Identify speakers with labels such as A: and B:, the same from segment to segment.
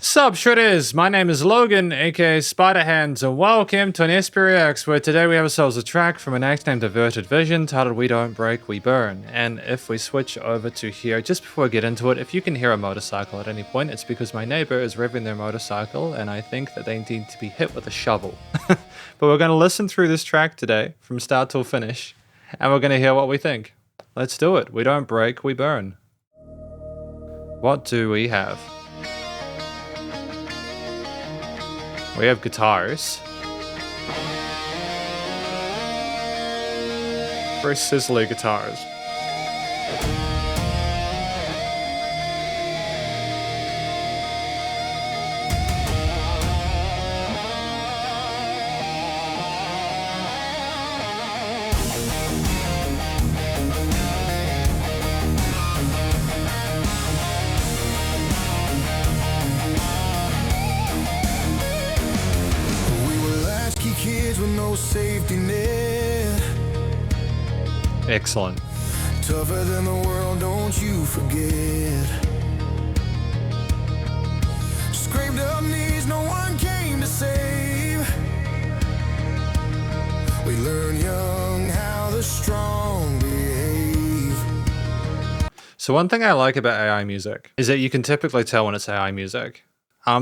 A: Sup Shredders, my name is Logan, aka Spiderhands, and welcome to an SPRX where today we have ourselves a track from an act named AvertedVision titled We Don't Break, We Burn. And if we switch over to here, just before I get into it, if you can hear a motorcycle at any point, it's because my neighbor is revving their motorcycle and I think that they need to be hit with a shovel. But we're going to listen through this track today from start till finish and we're going to hear what we think. Let's do it. We don't break, we burn. What do we have? We have guitars. Very sizzly guitars.
B: Kids with no safety net.
A: Excellent.
B: Tougher than the world, don't you forget. Scraped up knees, no one came to save. We learn young how the strong behave.
A: So one thing I like about AI music is that you can typically tell when it's AI music.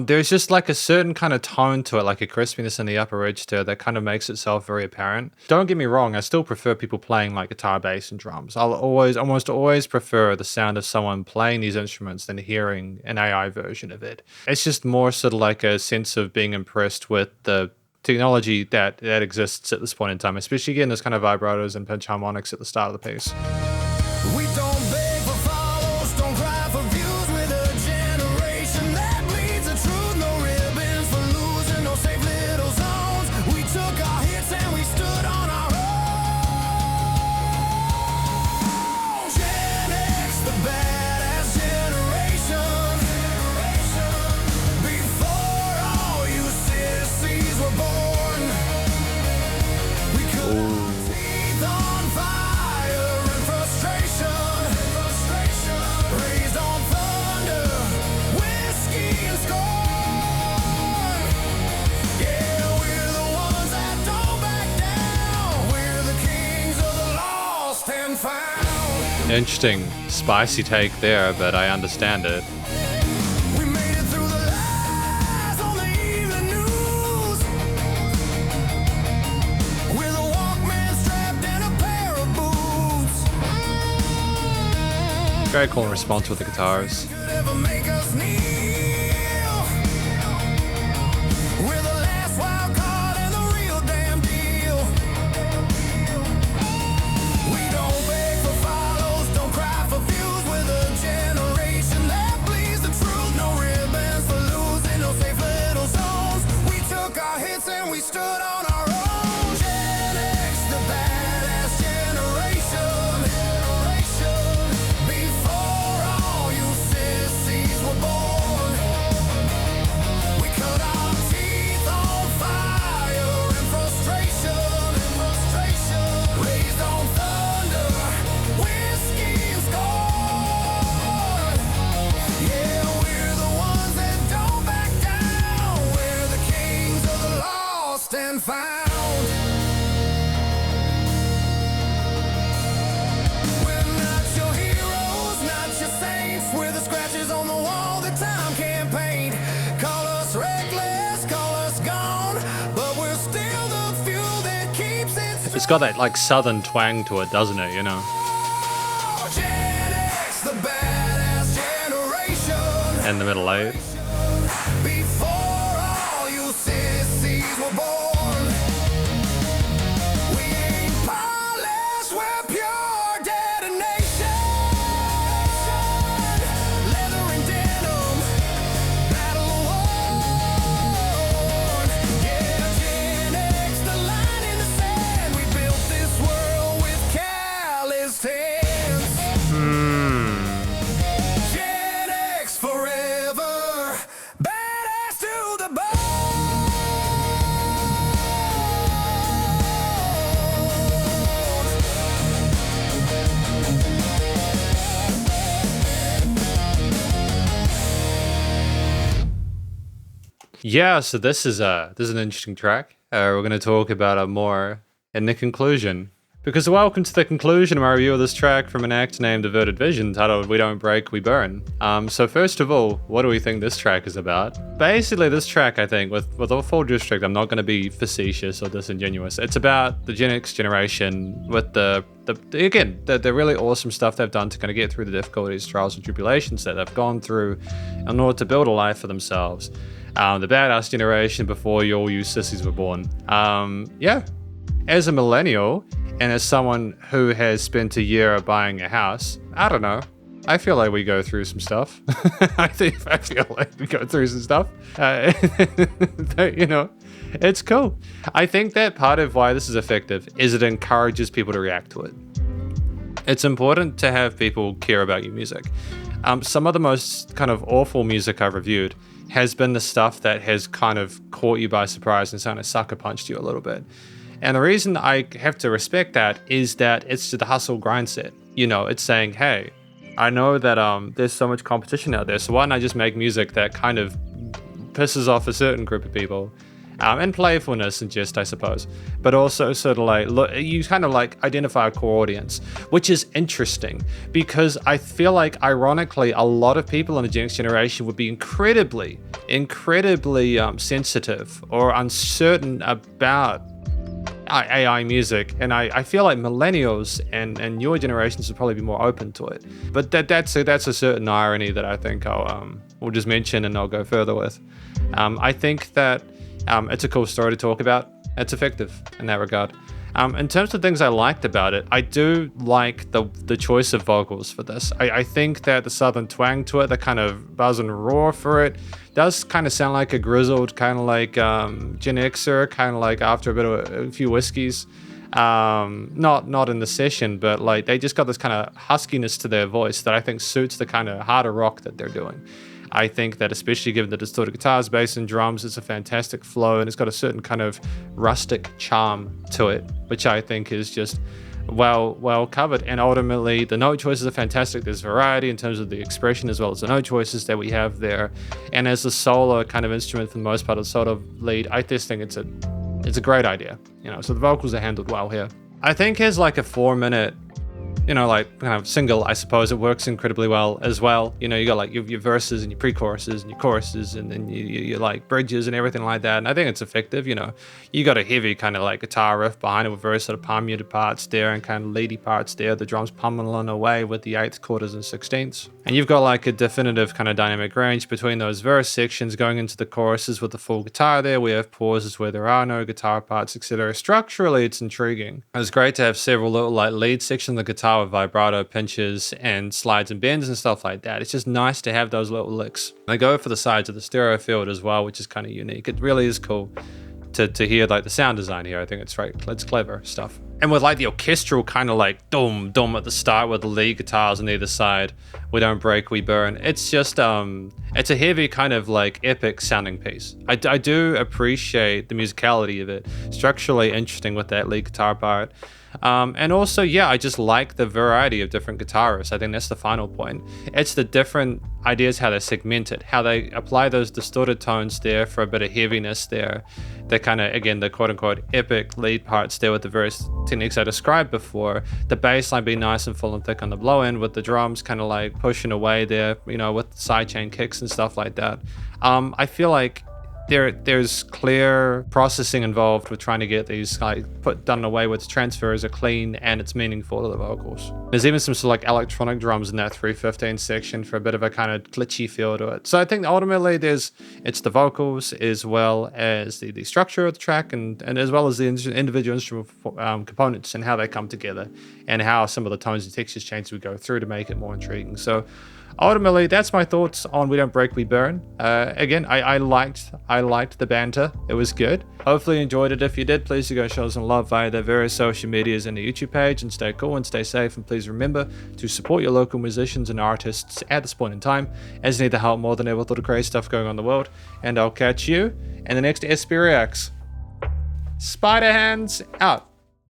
A: There's just like a certain kind of tone to it, like a crispiness in the upper register that kind of makes itself very apparent. Don't get me wrong, I still prefer people playing like guitar, bass, and drums. I'll almost always prefer the sound of someone playing these instruments than hearing an AI version of it. It's just more sort of like a sense of being impressed with the technology that exists at this point in time, especially again, there's kind of vibratos and pinch harmonics at the start of the piece.
B: We don't beg for follows, don't cry for views with a generation that bleeds the truth. No ribbons for losing, no safe little zones. We took our hits and we stood on our own. Gen X, the badass generation. Before all you sissies were born, we could have teeth on fire and frustration. Raised on thunder, whiskey and scorn. Yeah, we're the ones that don't back down. We're the kings of the lost and found.
A: Interesting, spicy take there, but I understand it.
B: We made it through the lies on the evening news. With a Walkman strapped and a pair of boots.
A: Very cool response with the guitars.
B: Could ever make us kneel. We're the last wild card and the real damn deal. We don't beg for follows, don't cry for views. With a generation that bleeds the truth. No ribbons for losing, no safe little zones. We took our hits and we stood on our own. Gen X, the badass generation. Before all you sissies were born, we cut our teeth on fire and frustration. Raised on thunder, whiskey and scorn. Yeah, we're the ones that don't back down. We're the kings of the lost and found. We're not your heroes, not your saints. We're the scratches on the wall that time can't paint. Call us reckless, call us gone, but we're still the fuel that keeps it.
A: It's got that like southern twang to it, doesn't it, you know?
B: Gen X, the badass generation.
A: And the middle eight.
B: Before all you sissies were born, we ain't polished, we're pure detonation. Leather and denim, battle worn. Yeah, Gen X, the line in the sand. We built this world with calloused hands. Gen X forever, badass
A: Yeah, so this is an interesting track. We're going to talk about it more in the conclusion. Because welcome to the conclusion of my review of this track from an act named AvertedVision titled We Don't Break, We Burn. So first of all, what do we think this track is about? Basically, this track, I think, with all full respect, I'm not going to be facetious or disingenuous. It's about the Gen X generation with the really awesome stuff they've done to kind of get through the difficulties, trials, and tribulations that they've gone through in order to build a life for themselves. The badass generation before all you sissies were born. Yeah. As a millennial, and as someone who has spent a year buying a house, I don't know. I feel like we go through some stuff. I feel like we go through some stuff. You know, it's cool. I think that part of why this is effective is it encourages people to react to it. It's important to have people care about your music. Some of the most kind of awful music I've reviewed has been the stuff that has kind of caught you by surprise and kind of sucker punched you a little bit. And the reason I have to respect that is that it's the hustle grind set. You know, it's saying, hey, I know that there's so much competition out there, so why don't I just make music that kind of pisses off a certain group of people? And playfulness and just, I suppose. But also sort of like, you kind of like identify a core audience, which is interesting because I feel like, ironically, a lot of people in the Gen X generation would be incredibly sensitive or uncertain about AI music, and I feel like millennials and newer generations would probably be more open to it. But that's a certain irony that I think we'll just mention and I'll go further with. I think that it's a cool story to talk about. It's effective in that regard. In terms of things I liked about it, I do like the choice of vocals for this. I think that the southern twang to it, the kind of buzz and roar for it, does kind of sound like a grizzled, kind of like Gen Xer, kind of like after a few whiskeys. Not in the session, but like they just got this kind of huskiness to their voice that I think suits the kind of harder rock that they're doing. I think that especially given the distorted guitars, bass, and drums, it's a fantastic flow, and it's got a certain kind of rustic charm to it, which I think is just well covered. And ultimately, the note choices are fantastic. There's variety in terms of the expression as well as the note choices that we have there. And as a solo kind of instrument for the most part, a sort of lead, I just think it's a great idea. You know, so the vocals are handled well here. I think as like a 4-minute, you know, like kind of single, I suppose it works incredibly well as well. You know, you got like your verses and your pre-choruses and your choruses and then you like bridges and everything like that. And I think it's effective. You know, you got a heavy kind of like guitar riff behind it with very sort of palm muted parts there and kind of leady parts there. The drums pummeling away with the 8th, quarters, and 16ths. And you've got like a definitive kind of dynamic range between those verse sections going into the choruses with the full guitar there. We have pauses where there are no guitar parts, etc. Structurally, it's intriguing. It's great to have several little like lead sections of the guitar with vibrato pinches and slides and bends and stuff like that. It's just nice to have those little licks. They go for the sides of the stereo field as well, which is kind of unique. It really is cool to hear like the sound design here. I think it's right. It's clever stuff. And with like the orchestral kind of like dum dum at the start with the lead guitars on either side, we don't break, we burn. It's just it's a heavy kind of like epic sounding piece. I do appreciate the musicality of it. Structurally interesting with that lead guitar part. And also, yeah, I just like the variety of different guitarists. I think that's the final point. It's the different ideas, how they're segmented, how they apply those distorted tones there for a bit of heaviness there. They're kind of, again, the quote-unquote epic lead parts there with the various techniques I described before. The bass line being nice and full and thick on the blow end with the drums kind of like pushing away there, you know, with sidechain kicks and stuff like that. I feel like there's clear processing involved with trying to get these like done away with. Transfers are clean and it's meaningful to the vocals. There's even some sort of like electronic drums in that 315 section for a bit of a kind of glitchy feel to it. So I think ultimately it's the vocals as well as the structure of the track and as well as the individual instrument components and how they come together and how some of the tones and textures change as we go through to make it more intriguing. So ultimately, that's my thoughts on We Don't Break, We Burn. Again, I liked the banter. It was good. Hopefully you enjoyed it. If you did, please do go show us some love via their various social medias and the YouTube page, and stay cool and stay safe. And please remember to support your local musicians and artists at this point in time, as they need the help more than ever with all the crazy stuff going on in the world. And I'll catch you in the next SP Reacts. Spiderhands out.